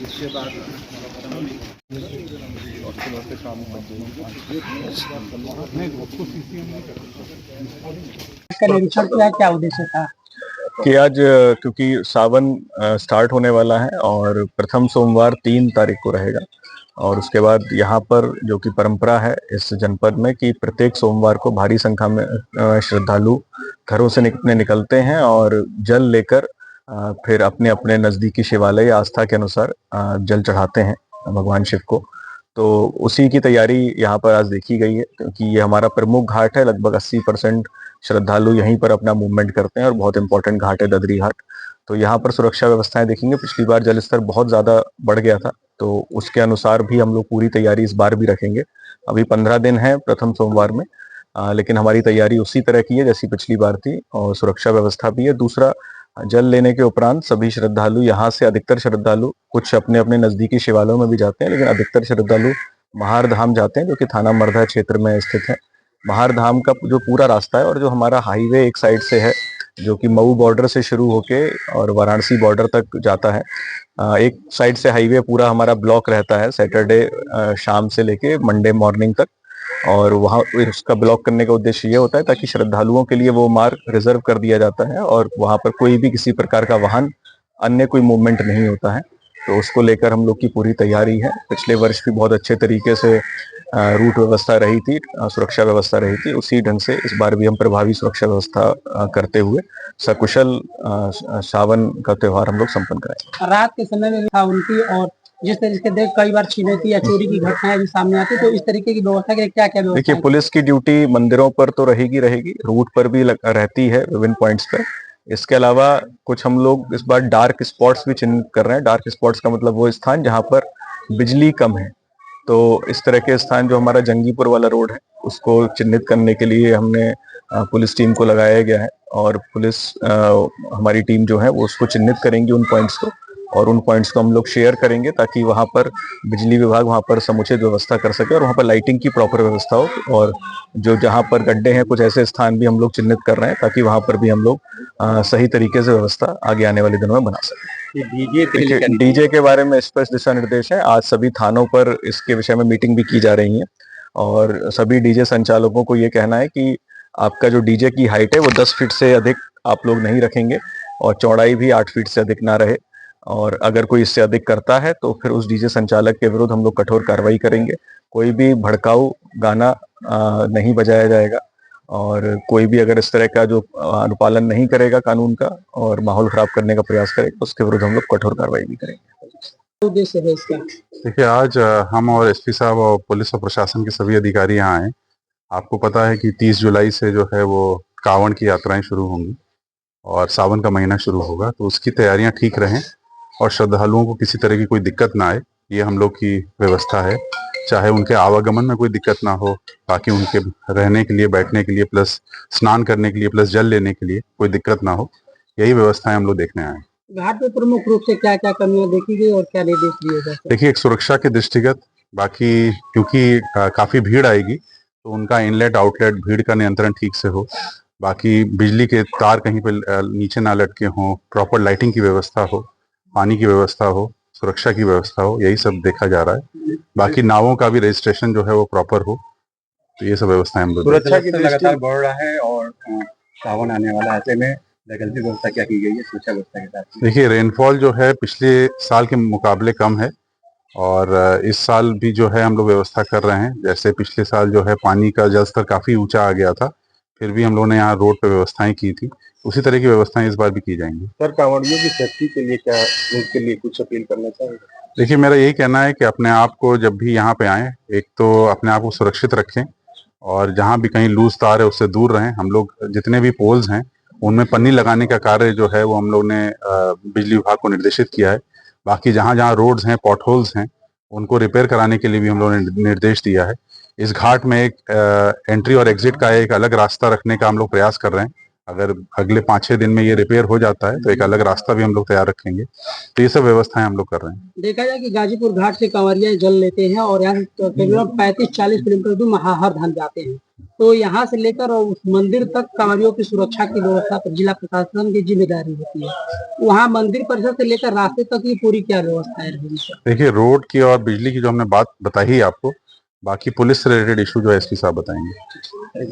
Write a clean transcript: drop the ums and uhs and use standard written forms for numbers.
इसके बाद आप बुलवा लीजिए। इसके बाद इसका निरीक्षण किया, क्या उद्देश्य था? कि आज क्योंकि सावन स्टार्ट होने वाला है और प्रथम सोमवार 3 तारीख को रहेगा और उसके बाद यहाँ पर जो कि परंपरा है इस जनपद में कि प्रत्येक सोमवार को भारी संख्या में श्रद्धालु घरों से निकलते हैं और जल लेकर फिर अपने अपने नज़दीकी शिवालय या आस्था के अनुसार जल चढ़ाते हैं भगवान शिव को। तो उसी की तैयारी यहाँ पर आज देखी गई है क्योंकि ये हमारा प्रमुख घाट है। लगभग 80% श्रद्धालु यहीं पर अपना मूवमेंट करते हैं और बहुत इंपॉर्टेंट घाट है ददरी घाट। तो यहाँ पर सुरक्षा व्यवस्थाएं देखेंगे, पिछली बार जल स्तर बहुत ज़्यादा बढ़ गया था तो उसके अनुसार भी हम लोग पूरी तैयारी इस बार भी रखेंगे। अभी 15 दिन है प्रथम सोमवार में, लेकिन हमारी तैयारी उसी तरह की है जैसी पिछली बार थी और सुरक्षा व्यवस्था भी है। दूसरा, जल लेने के उपरांत सभी श्रद्धालु यहाँ से, अधिकतर श्रद्धालु कुछ अपने अपने नज़दीकी शिवालयों में भी जाते हैं लेकिन अधिकतर श्रद्धालु महार धाम जाते हैं जो कि थाना मर्धा क्षेत्र में स्थित है। महार धाम का जो पूरा रास्ता है और जो हमारा हाईवे एक साइड से है जो कि मऊ बॉर्डर से शुरू होके और वाराणसी बॉर्डर तक जाता है, एक साइड से हाईवे पूरा हमारा ब्लॉक रहता है सैटरडे शाम से लेके मंडे मॉर्निंग तक। और वहाँ उसका ब्लॉक करने का उद्देश्य ये होता है ताकि श्रद्धालुओं के लिए वो मार्ग रिजर्व कर दिया जाता है और वहाँ पर कोई भी किसी प्रकार का वाहन अन्य कोई मूवमेंट नहीं होता है। तो उसको लेकर हम लोग की पूरी तैयारी है। पिछले वर्ष भी बहुत अच्छे तरीके से रूट व्यवस्था रही थी, सुरक्षा व्यवस्था रही थी, उसी ढंग से इस बार भी हम प्रभावी सुरक्षा व्यवस्था करते हुए सकुशल सावन का त्योहार हम लोग संपन्न कराएंगे। रात के समय में था उनकी, और जिस तरीके से कई बार छिनौती या चोरी की घटनाएं भी सामने आती, तो इस तरीके की व्यवस्था के क्या क्या व्यवस्था देखिए, पुलिस की ड्यूटी मंदिरों पर तो रहेगी, रूट पर भी रहती है विभिन्न पॉइंट्स पर। इसके अलावा कुछ हम लोग इस बार डार्क स्पॉट्स भी चिन्हित कर रहे हैं। डार्क स्पॉट्स का मतलब वो स्थान जहां पर बिजली कम है। तो इस तरह के स्थान, जो हमारा जंगीपुर वाला रोड है, उसको चिन्हित करने के लिए हमने पुलिस टीम को लगाया गया है, और पुलिस हमारी टीम जो है वो उसको चिन्हित करेंगी उन पॉइंट्स को, और उन पॉइंट्स को हम लोग शेयर करेंगे ताकि वहां पर बिजली विभाग वहां पर समुचित व्यवस्था कर सके और वहां पर लाइटिंग की प्रॉपर व्यवस्था हो। और जो जहां पर गड्ढे हैं, कुछ ऐसे स्थान भी हम लोग चिन्हित कर रहे हैं ताकि वहां पर भी हम लोग सही तरीके से व्यवस्था आगे आने वाले दिनों में बना सकें। डीजे के बारे में स्पष्ट दिशा निर्देश है। आज सभी थानों पर इसके विषय में मीटिंग भी की जा रही है, और सभी डीजे संचालकों को ये कहना है कि आपका जो डीजे की हाइट है वो 10 फीट से अधिक आप लोग नहीं रखेंगे, और चौड़ाई भी 8 फीट से अधिक ना रहे। और अगर कोई इससे अधिक करता है तो फिर उस डीजे संचालक के विरुद्ध हम लोग कठोर कार्रवाई करेंगे। कोई भी भड़काऊ गाना नहीं बजाया जाएगा, और कोई भी अगर इस तरह का जो अनुपालन नहीं करेगा कानून का और माहौल खराब करने का प्रयास करेगा, उसके विरुद्ध हम लोग कठोर कार्रवाई भी करेंगे। उद्देश्य है इसका? देखिए, आज हम और एसपी साहब और पुलिस और प्रशासन के सभी अधिकारी यहाँ आए। आपको पता है कि 30 जुलाई से जो है वो कांवड़ की यात्राएं शुरू होंगी और सावन का महीना शुरू होगा, तो उसकी तैयारियां ठीक रहें और श्रद्धालुओं को किसी तरह की कोई दिक्कत ना आए, ये हम लोग की व्यवस्था है। चाहे उनके आवागमन में कोई दिक्कत ना हो, ताकि उनके रहने के लिए, बैठने के लिए, प्लस स्नान करने के लिए, प्लस जल लेने के लिए कोई दिक्कत ना हो, यही व्यवस्थाएं हम लोग देखने आए। घाट पे प्रमुख रूप से क्या क्या कमियां देखी गई और क्या निर्देश दिए गए? देखिए, एक सुरक्षा के दृष्टिगत, बाकी क्योंकि काफी भीड़ आएगी तो उनका इनलेट आउटलेट भीड़ का नियंत्रण ठीक से हो, बाकी बिजली के तार कहीं पे नीचे ना लटके हों, प्रॉपर लाइटिंग की व्यवस्था हो, पानी की व्यवस्था हो, सुरक्षा की व्यवस्था हो, यही सब देखा जा रहा है। बाकी नावों का भी रजिस्ट्रेशन जो है वो प्रॉपर हो, तो ये सब व्यवस्थाएं हम लोग। सुरक्षा की लगातार बढ़ रहा है और सावन आने वाला, ऐसे में वैकल्पिक व्यवस्था क्या की गई है सुरक्षा व्यवस्था के साथ? देखिए, रेनफॉल जो है पिछले साल के मुकाबले कम है, और इस साल भी जो है हम लोग व्यवस्था कर रहे हैं। जैसे पिछले साल जो है पानी का जल स्तर काफी ऊंचा आ गया था, फिर भी हम लोगों ने यहाँ रोड पे व्यवस्थाएं की थी, उसी तरह की व्यवस्थाएं इस बार भी की जाएंगी। सर, कांवड़ियों की सेफ्टी के लिए क्या, उनके लिए कुछ अपील करना चाहेंगे? देखिए, मेरा यही कहना है कि अपने आप को जब भी यहाँ पे आए, एक तो अपने आप को सुरक्षित रखें, और जहाँ भी कहीं लूज तार है उससे दूर रहें। हम लोग जितने भी पोल्स हैं उनमें पन्नी लगाने का कार्य जो है वो हम लोग ने बिजली विभाग को निर्देशित किया है। बाकी जहाँ जहाँ रोड्स हैं, पॉट होल्स हैं, उनको रिपेयर कराने के लिए भी हम लोगों ने निर्देश दिया है। इस घाट में एक एंट्री और एग्जिट का एक अलग रास्ता रखने का हम लोग प्रयास कर रहे हैं। अगर अगले 5-6 दिन में ये रिपेयर हो जाता है तो एक अलग रास्ता भी हम लोग तैयार रखेंगे। तो ये सब व्यवस्थाएं हम लोग कर रहे हैं। देखा जाए कि गाजीपुर घाट से कांवरिया जल लेते हैं और यहाँ से तकरीबन 35-40 किलोमीटर दूर महाहर धाम जाते हैं, तो यहाँ से लेकर और उस मंदिर तक कांवरियों की सुरक्षा की व्यवस्था पर जिला प्रशासन की जिम्मेदारी होती है। वहाँ मंदिर परिसर से लेकर रास्ते तक की पूरी क्या व्यवस्था है? देखिए, रोड की और बिजली की जो हमने बात बताई आपको, बाकी पुलिस से रिलेटेड इशू जो एसपी साहब बताएंगे।